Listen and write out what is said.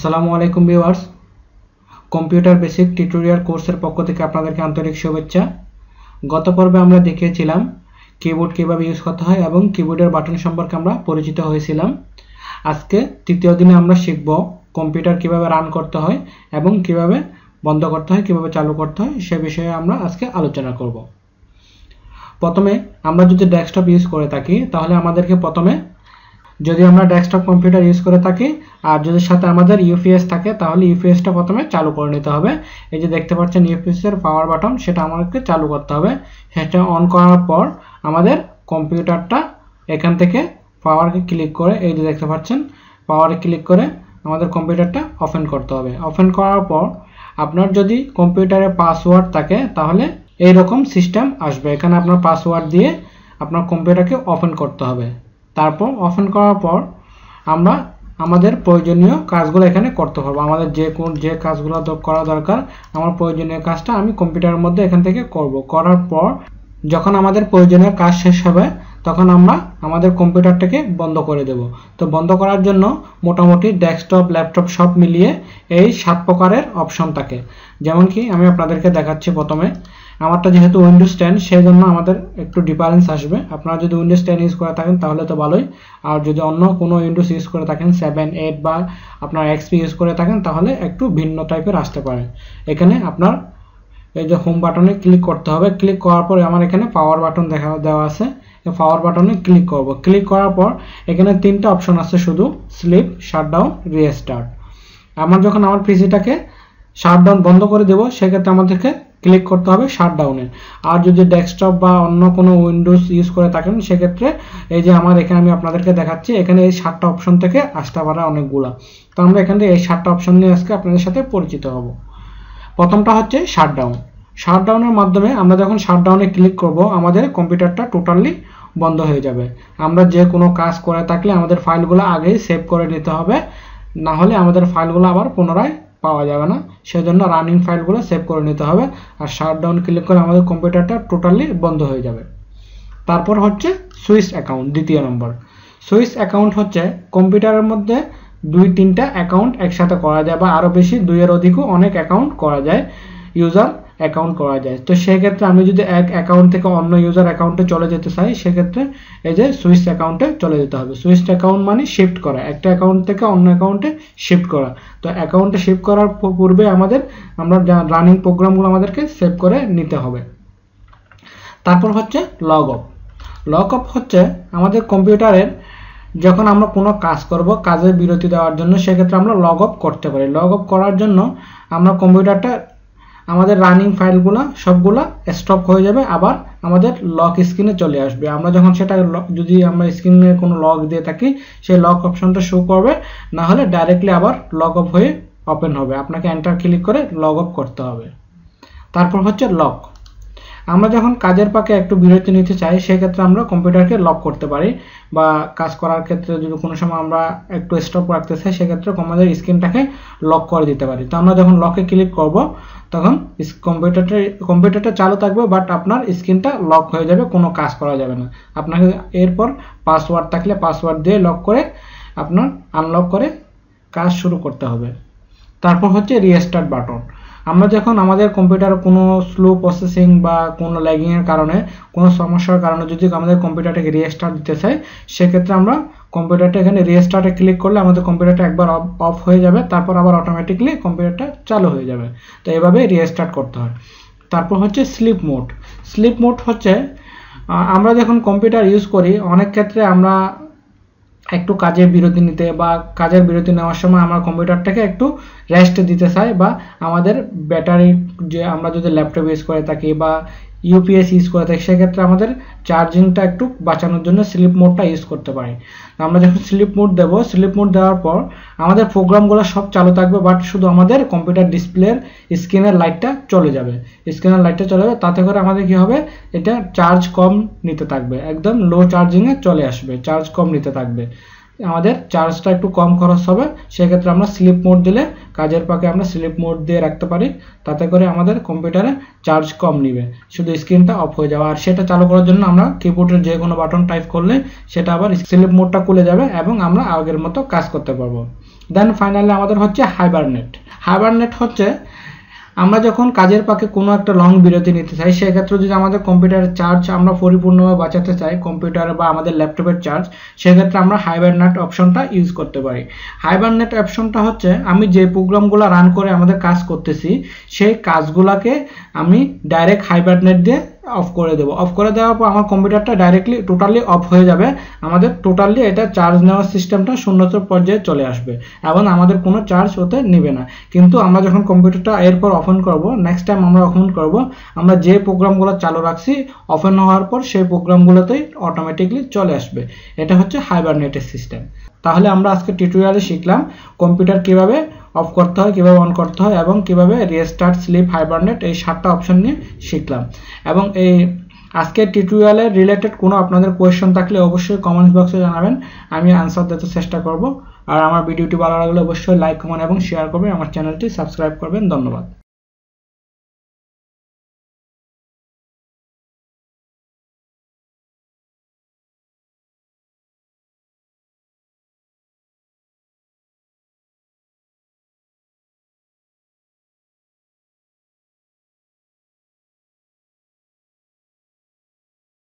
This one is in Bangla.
আসসালামু আলাইকুম ভিউয়ার্স, কম্পিউটার বেসিক টিউটোরিয়াল কোর্সের পক্ষ থেকে আপনাদেরকে আন্তরিক শুভেচ্ছা। গত পর্বে আমরা দেখিয়েছিলাম কিবোর্ড কিভাবে ইউজ করতে হয় এবং কিবোর্ডের বাটন সম্পর্কে আমরা পরিচিত হয়েছিলাম। আজকে তৃতীয় দিনে আমরা শিখব কম্পিউটার কিভাবে রান করতে হয় এবং কিভাবে বন্ধ করতে হয়, কিভাবে চালু করতে হয় সে বিষয়ে আমরা আজকে আলোচনা করব। প্রথমে আমরা যদি ডেস্কটপ ইউজ করে থাকি তাহলে আমাদেরকে প্রথমে, যদি আমরা ডেস্কটপ কম্পিউটার ইউজ করে থাকি আর যদি সাথে আমাদের ইউপিএস থাকে তাহলে ইউপিএসটা প্রথমে চালু করে নিতে হবে। এই যে দেখতে পাচ্ছেন ইউপিএস এর পাওয়ার বাটন, সেটা আমাদেরকে চালু করতে হবে। সেটা অন করার পর আমাদের কম্পিউটারটা এখান থেকে পাওয়ারকে ক্লিক করে, এই যে দেখতে পাচ্ছেন পাওয়ারে ক্লিক করে আমাদের কম্পিউটারটা ওপেন করতে হবে। ওপেন করার পর আপনার যদি কম্পিউটারে পাসওয়ার্ড থাকে তাহলে এইরকম সিস্টেম আসবে। এখানে আপনার পাসওয়ার্ড দিয়ে আপনার কম্পিউটারকে ওপেন করতে হবে। তারপর ওপেন করার পর আমরা আমাদের প্রয়োজনীয় কাজগুলো এখানে করতে পারবো। আমাদের যে কাজগুলো করা দরকার, আমার প্রয়োজনীয় কাজটা আমি কম্পিউটারের মধ্যে এখান থেকে করব। করার পর যখন আমাদের প্রয়োজনীয় কাজ শেষ হবে তখন আমরা আমাদের কম্পিউটারটাকে বন্ধ করে দেব। তো বন্ধ করার জন্য মোটামুটি ডেস্কটপ, ল্যাপটপ সব মিলিয়ে এই 7 প্রকারের অপশন থাকে। যেমন কি আমি আপনাদেরকে দেখাচ্ছি। প্রথমে আমারটা যেহেতু উইন্ডোজ 10 সেই জন্য আমাদের একটু ডিফারেন্স আসবে। আপনারা যদি উইন্ডোজ 10 ইউজ করে থাকেন তাহলে তো ভালোই, আর যদি অন্য কোনো উইন্ডোজ ইউজ করে থাকেন 7, 8 বা আপনার এক্সপি ইউজ করে থাকেন তাহলে একটু ভিন্ন টাইপের আসতে পারে। এখানে আপনার এই যে হোম বাটনে ক্লিক করতে হবে। ক্লিক করার পরে আমার এখানে পাওয়ার বাটন দেওয়া আছে, পাওয়ার বাটনে ক্লিক করব। ক্লিক করার পর এখানে 3টা অপশন আছে শুধু, স্লিপ, শাটডাউন, রিস্টার্ট। আমার যখন আমার পিসিটাকে শাটডাউন বন্ধ করে দেব সেক্ষেত্রে আমাদেরকে ক্লিক করতে হবে শাটডাউনে। আর যদি ডেস্কটপ বা অন্য কোনো উইন্ডোজ ইউজ করে থাকেন সেক্ষেত্রে এই যে আমার এখানে আমি আপনাদেরকে দেখাচ্ছি, এখানে এই 7টা অপশন থেকে আসতে পারে অনেকগুলা। তো আমরা এখান থেকে এই 7টা অপশন নিয়ে আজকে আপনাদের সাথে পরিচিত হব। প্রথমটা হচ্ছে শাটডাউন। শাটডাউনের মাধ্যমে আমরা যখন শাটডাউনে ক্লিক করব আমাদের কম্পিউটারটা টোটালি বন্ধ হয়ে যাবে। আমরা যে কোনো কাজ করে থাকলে আমাদের ফাইলগুলো আগেই সেভ করে নিতে হবে, না হলে আমাদের ফাইলগুলো আবার পুনরায় পাওয়া যাবে না। সেজন্য রানিং ফাইলগুলো সেভ করে নিতে হবে। আর শাটডাউন ক্লিক করে আমাদের কম্পিউটারটা টোটালি বন্ধ হয়ে যাবে। তারপর হচ্ছে সুইচ অ্যাকাউন্ট, দ্বিতীয় নম্বর। সুইচ অ্যাকাউন্ট হচ্ছে কম্পিউটারের মধ্যে 2-3টা অ্যাকাউন্ট একসাথে করা যায় বা আরও বেশি, 2-এর অধিকও অনেক অ্যাকাউন্ট করা যায়, ইউজার অ্যাকাউন্ট করা যায়। তো সেক্ষেত্রে আমি যদি এক অ্যাকাউন্ট থেকে অন্য ইউজার অ্যাকাউন্টে চলে যেতে চাই সেক্ষেত্রে এই যে সুইচ অ্যাকাউন্টে চলে যেতে হবে। সুইচ অ্যাকাউন্ট মানে শিফট করা, একটা অ্যাকাউন্ট থেকে অন্য অ্যাকাউন্টে শিফট করা। তো অ্যাকাউন্টে শিফট করার পূর্বে আমরা রানিং প্রোগ্রামগুলো আমাদেরকে সেভ করে নিতে হবে। তারপর হচ্ছে লগ অফ। লগ অফ হচ্ছে আমাদের কম্পিউটারের যখন আমরা কোনো কাজ করব, কাজের বিরতি দেওয়ার জন্য সেক্ষেত্রে আমরা লগ অফ করতে পারি। লগ অফ করার জন্য আমরা কম্পিউটারটা, আমাদের রানিং ফাইলগুলো সবগুলো স্টপ হয়ে যাবে, আবার আমাদের লক স্ক্রিনে চলে আসবে। আমরা যখন সেটা যদি আমরা স্ক্রিনে কোনো লক দিয়ে থাকি সেই লক অপশনটা শো করবে, না হলে ডাইরেক্টলি আবার লগ অফ হয়ে ওপেন হবে। আপনাকে এন্টার ক্লিক করে লগ অফ করতে হবে। তারপর হচ্ছে লক। আমরা যখন কাজের পাকে একটু বিরতি নিতে চাই সেক্ষেত্রে আমরা কম্পিউটারকে লক করতে পারি, বা কাজ করার ক্ষেত্রে যদি কোনো সময় আমরা একটু স্টপ রাখতে চাই সেক্ষেত্রে আমাদের স্ক্রিনটাকে লক করে দিতে পারি। তো আমরা যখন লকে ক্লিক করব তখন কম্পিউটারটা চালু থাকবে, বাট আপনার স্ক্রিনটা লক হয়ে যাবে, কোনো কাজ করা যাবে না। আপনাকে এরপর পাসওয়ার্ড থাকলে পাসওয়ার্ড দিয়ে লক করে আপনার আনলক করে কাজ শুরু করতে হবে। তারপর হচ্ছে রিস্টার্ট বাটন। আমরা যখন আমাদের কম্পিউটারে কোনো স্লো প্রসেসিং বা কোনো ল্যাগিংয়ের কারণে, কোনো সমস্যার কারণে যদি আমাদের কম্পিউটারটাকে রিস্টার্ট দিতে চাই সেক্ষেত্রে আমরা কম্পিউটারটা এখানে রিস্টার্টে ক্লিক করলে আমাদের কম্পিউটারটা একবার অফ হয়ে যাবে, তারপর আবার অটোমেটিকলি কম্পিউটারটা চালু হয়ে যাবে। তো এভাবে রিস্টার্ট করতে হয়। তারপর হচ্ছে স্লিপ মোড। স্লিপ মোড হচ্ছে আমরা যখন কম্পিউটার ইউজ করি অনেক ক্ষেত্রে আমরা একটু কাজের বিরতি নিতে বা কাজের বিরতি নেওয়ার সময় আমরা কম্পিউটারটাকে একটু রেস্ট দিতে চাই, বা আমাদের ব্যাটারি, যে আমরা যদি ল্যাপটপ ইউজ করে থাকি বা ইউপিএস ইউজ করে থাকি সেক্ষেত্রে আমাদের চার্জিংটা একটু বাঁচানোর জন্য স্লিপ মোডটা ইউজ করতে পারি। আমরা যখন স্লিপ মোড দেব, স্লিপ মোড দেওয়ার পর আমাদের প্রোগ্রামগুলো সব চালু থাকবে, বাট শুধু আমাদের কম্পিউটার ডিসপ্লের স্ক্রিনের লাইটটা চলে যাবে। স্ক্রিনের লাইটটা চলে যাবে, তাতে করে আমাদের কি হবে, এটা চার্জ কম নিতে থাকবে, একদম লো চার্জিংয়ে চলে আসবে, চার্জ কম নিতে থাকবে। আমাদের চার্জটা একটু কম খরচ হবে। সেক্ষেত্রে আমরা স্লিপ মোড দিলে কাজের পাকে আমরা স্লিপ মোড দিয়ে রাখতে পারি, তাতে করে আমাদের কম্পিউটারে চার্জ কম নিবে, শুধু স্ক্রিনটা অফ হয়ে যাবে। আর সেটা চালু করার জন্য আমরা কিবোর্ডের যে কোনো বাটন টাইপ করলে সেটা আবার স্লিপ মোডটা খুলে যাবে এবং আমরা আগের মতো কাজ করতে পারবো। দেন ফাইনালি আমাদের হচ্ছে হাইবারনেট। হাইবারনেট হচ্ছে আমরা যখন কাজের পাকে কোনো একটা লং বিরতি নিতে চাই, সেক্ষেত্রে যদি আমাদের কম্পিউটারের চার্জ আমরা পরিপূর্ণভাবে বাঁচাতে চাই, কম্পিউটার বা আমাদের ল্যাপটপের চার্জ, সেক্ষেত্রে আমরা হাইবারনেট অপশনটা ইউজ করতে পারি। হাইবারনেট অপশনটা হচ্ছে আমি যে প্রোগ্রামগুলো রান করে আমাদের কাজ করতেছি সেই কাজগুলোকে আমি ডাইরেক্ট হাইবারনেট দিয়ে অফ করে দেবো। অফ করে দেওয়ার পর আমার কম্পিউটারটা ডাইরেক্টলি টোটালি অফ হয়ে যাবে, আমাদের টোটালি এটা চার্জ নেওয়ার সিস্টেমটা শূন্যতার পর্যায়ে চলে আসবে এবং আমাদের কোনো চার্জ হতে নেবে না। কিন্তু আমরা যখন কম্পিউটারটা এরপর ওপেন করব, নেক্সট টাইম আমরা ওপেন করব, আমরা যে প্রোগ্রামগুলো চালু রাখছি ওপেন হওয়ার পর সেই প্রোগ্রামগুলোতেই অটোমেটিকলি চলে আসবে। এটা হচ্ছে হাইবারনেটের সিস্টেম। তাহলে আমরা আজকে টিউটোরিয়ালে শিখলাম কম্পিউটার কিভাবে অফ করতে হয়, কিভাবে অন করতে হয় এবং কিভাবে রিস্টার্ট, স্লিপ, হাইবারনেট এই 7টা অপশন নিয়ে শিখলাম। এবং এই আজকের টিউটোরিয়ালের রিলেটেড কোনো আপনাদের কোয়েশ্চন থাকলে অবশ্যই কমেন্টস বক্সে জানাবেন, আমি আনসার দিতে চেষ্টা করব। আর আমার ভিডিওটি ভালো লাগলে অবশ্যই লাইক, কমেন্ট এবং শেয়ার করবেন, আমার চ্যানেলটি সাবস্ক্রাইব করবেন। ধন্যবাদ।